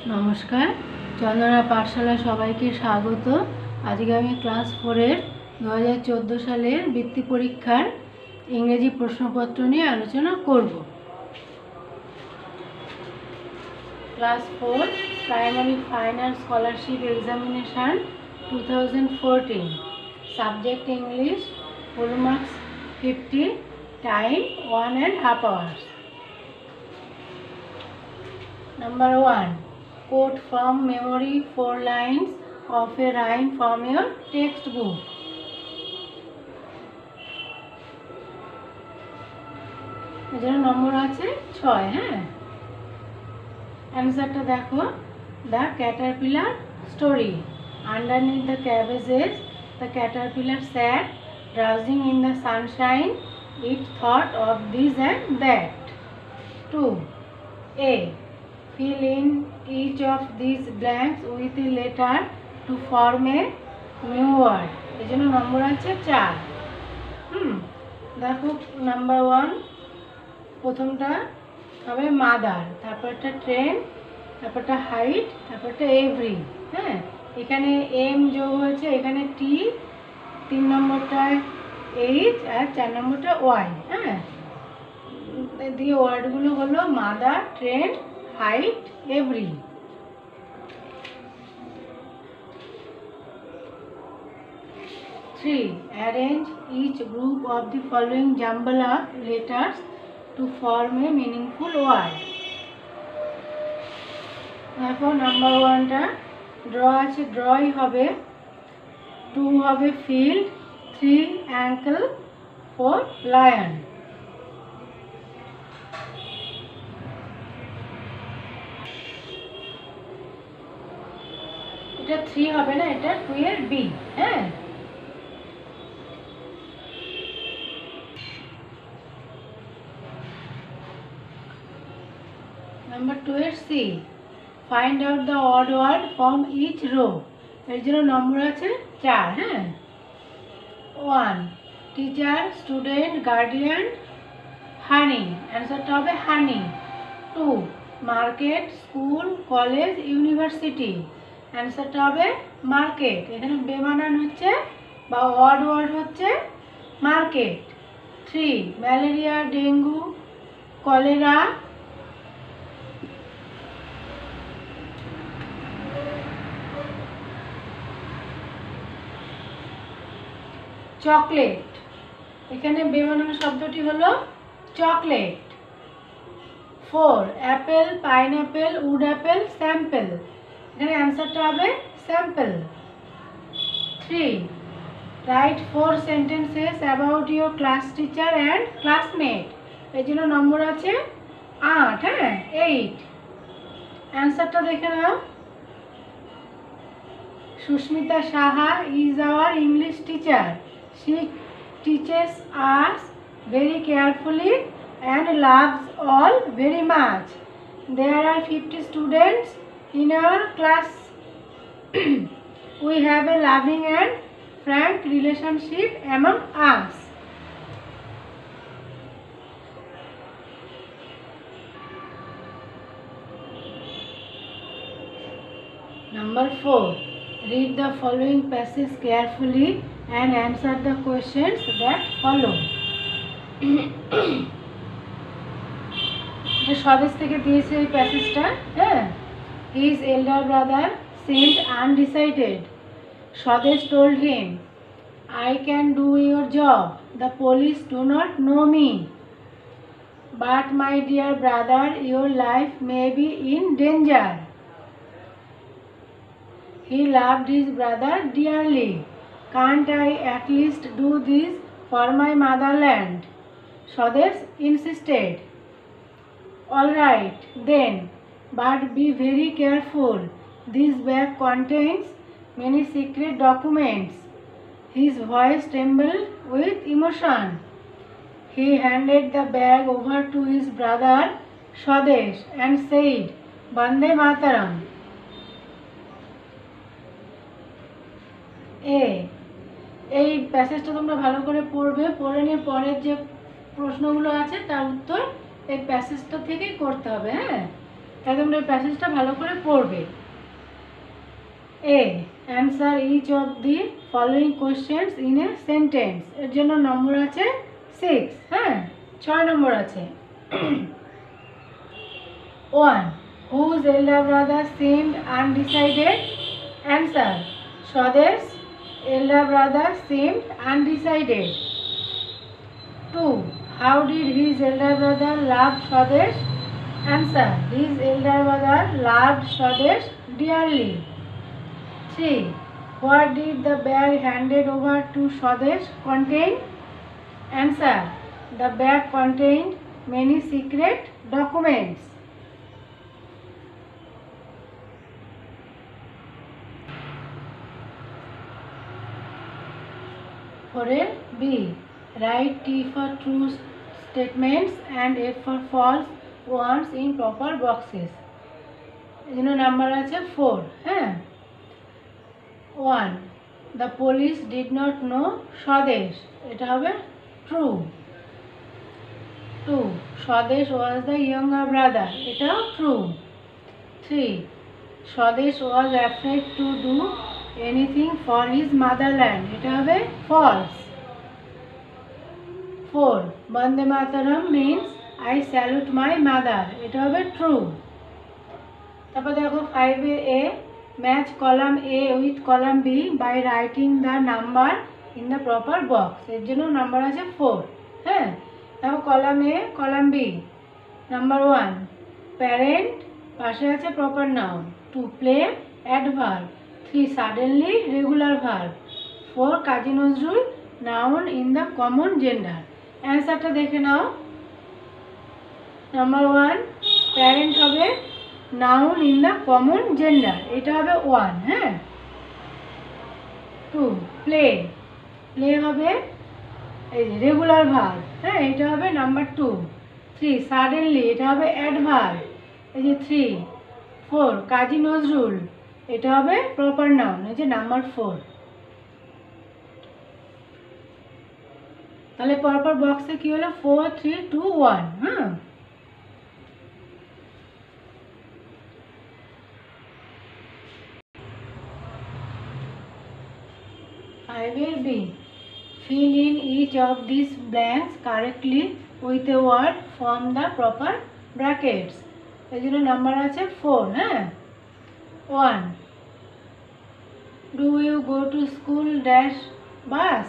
নমস্কার, চন্দনা পাঠশালা সবাইকে স্বাগত। আজকে আমি ক্লাস 4-এর 2014 সালের বৃত্তি পরীক্ষার ইংরেজি প্রশ্নপত্র নিয়ে আলোচনা করব। Class 4 primary final scholarship examination 2014, subject English, full marks 50, time 1.5 hours. Number 1. Quote from memory 4 lines of a rhyme from your textbook. এজন্য নম্বর আছে 6। হ্যাঁ, অ্যান্সারটা দেখো। The caterpillar story. Underneath the cabbages, the caterpillar sat, drowsing in the sunshine. It thought of this and that. 2. A. Fill in each of these blanks with a letter to form a new word. এজন্য নম্বর আছে 4। দেখো, number 1 প্রথমটা হবে mother, তারপরটা train, তারপরটা height, তারপরটা every. হ্যাঁ, এখানে এম যোগ হয়েছে, এখানে টি, 3 নম্বরটায় এইচ আর 4 নম্বরটা ওয়াই। হ্যাঁ, দিয়ে ওয়ার্ডগুলো হলো mother, train, height, every. 3. Arrange each group of the following jumble of letters to form a meaningful word. এখন নাম্বার 1টা ড্র আছে, ড্রই হবে। 2 হবে field, 3 ankle, 4 lion. এটা 3 হবে না, এটা 2 এর বি। হ্যাঁ, নাম্বার 2 এর C. Find out the odd word from each row. এর জন্য নম্বর আছে 4। হ্যাঁ, 1 টিচার, স্টুডেন্ট, গার্ডিয়ান, হানি। অ্যান্সারটা হবে honey. 2 market, school, college, university. অ্যান্সারটা হবে মার্কেট। এখানে বেমানান হচ্ছে বা অড ওয়ার্ড হচ্ছে market. 3 malaria, dengue, cholera. Chocolate, এখানে বেমানান শব্দটি হলো chocolate. 4 apple, pineapple, wood apple, sample. এখানে অ্যান্সারটা হবে sample. 3 write 4 sentences about your class teacher and classmate. এর জন্য নম্বর আছে 8। হ্যাঁ, 8। অ্যান্সারটা দেখে নাও। Susmita Saha is our English teacher. She teaches us very carefully and loves all very much. There are 50 students in our class. We have a loving and frank relationship among us. Number 4. Read the following passage carefully and answer the questions that follow. স্বদেশ থেকে দিয়েছে এই প্যাসেজটা। হ্যাঁ, his elder brother seemed undecided. Swadesh told him, I can do your job. The police do not know me. But my dear brother, your life may be in danger. He loved his brother dearly. Can't I at least do this for my motherland? Swadesh insisted. All right, then, but be very careful. This bag contains many secret documents. His voice trembled with emotion. He handed the bag over to his brother Swadesh and said, Bande Mataram. এই প্যাসেজটা তোমরা ভালো করে পড়বে, পড়ে নিয়ে পরের যে প্রশ্নগুলো আছে তার উত্তর এই প্যাসেজটা থেকেই করতে হবে। হ্যাঁ, তাই তোমরা এই প্যাসেজটা ভালো করে পড়বে। A, answer each of the following questions in a sentence. এর জন্য নম্বর আছে 6, হ্যাঁ 6 নম্বর আছে। 1. Whose elder brother seemed undecided? Answer. Swadesh elder brother seemed undecided. 2. How did his elder brother love Swadesh? Answer. His elder brother loved Swadesh dearly. 3. What did the bag handed over to Swadesh contain? Answer. The bag contained many secret documents. 4. B. Write T for true statements and F for false ones in proper boxes. এজন্য number আছে 4, হ্যাঁ। 1. The police did not know Swadesh. এটা হবে true. 2. Swadesh was the younger brother. এটাও true. 3. Swadesh was afraid to do anything for his motherland. এটা হবে false. 4. Bande Mataram means I salute my mother. এটা হবে true. তারপর দেখো 5 এর A, match column A with column B by writing the number in the proper box. এর জন্য number আছে 4, হ্যাঁ। দেখো column A, column B। Number 1 parent, পাশে আছে proper noun. 2 play adverb. 3 suddenly regular verb. 4 Kazi Nazrul noun in the common gender. অ্যান্সারটা দেখে নাও। Number 1 parent হবে noun in the common gender, এটা হবে 1, হ্যাঁ। 2 প্লে, প্লে হবে এই যে রেগুলার ভার্ব, হ্যাঁ এটা হবে নাম্বার 2। 3 সাডেনলি, এটা হবে অ্যাডভার্ব, এই যে 3। 4 কাজী নজরুল, এটা হবে প্রপার নাউন, এই যে নাম্বার 4। তাহলে পরপর বক্সে কি হলো 4 3 2 1, হ্যাঁ। I will be. Fill in each of these blanks correctly with a word from the proper brackets. এই জন্য নাম্বার আছে 4, হ্যাঁ। 1. Do you go to school dash bus?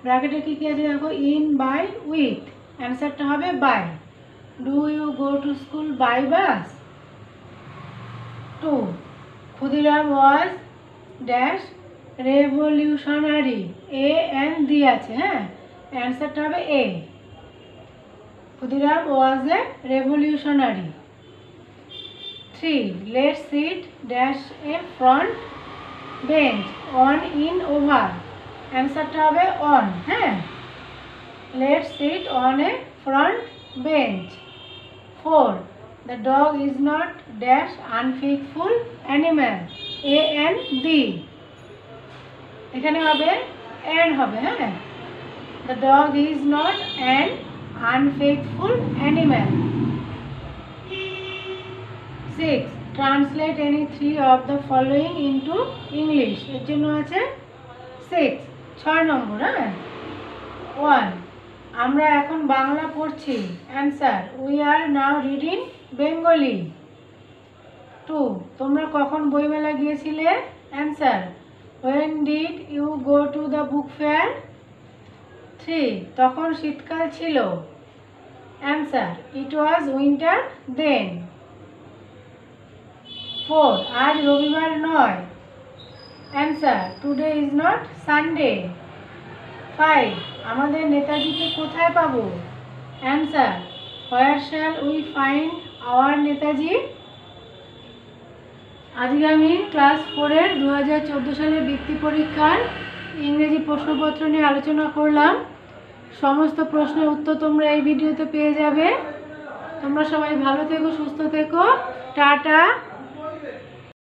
ব্র্যাকেটে কি কি আছে দেখো, in, by, with। অ্যান্সারটা হবে by. Do you go to school by bus? 2. Khudiram was dash revolutionary. A and D আছে, হ্যাঁ। অ্যান্সারটা হবে A. Khudiram was a revolutionary. 3. Let's sit dash a front bench on in over. অ্যান্সারটা হবে on, হ্যাঁ। Let's sit on a front bench. 4. The dog is not dash unfaithful animal. A and D. এখানে হবে and হবে, হ্যাঁ। The dog is not an unfaithful animal. 6. Translate any 3 of the following into English. এর জন্য আছে 6 নম্বর, হ্যাঁ। 1. আমরা এখন বাংলা পড়ছি। Answer we are now reading Bengali. 2. তোমরা কখন বইমেলা গিয়েছিলে? Answer when did you go to the book fair? 3. তখন শীতকাল ছিল। Answer it was winter then. 4. আজ রবিবার নয়। Answer today is not Sunday. 5. আমাদের নেতাজিকে কোথায় পাবো? Answer where shall we find our Netaji? আজকে আমি ক্লাস 4-এর 2014 সালের বৃত্তি পরীক্ষার ইংরেজি প্রশ্নপত্র নিয়ে আলোচনা করলাম। সমস্ত প্রশ্নের উত্তর তোমরা এই ভিডিওতে পেয়ে যাবে। তোমরা সবাই ভালো থেকো, সুস্থ থেকো। টাটা।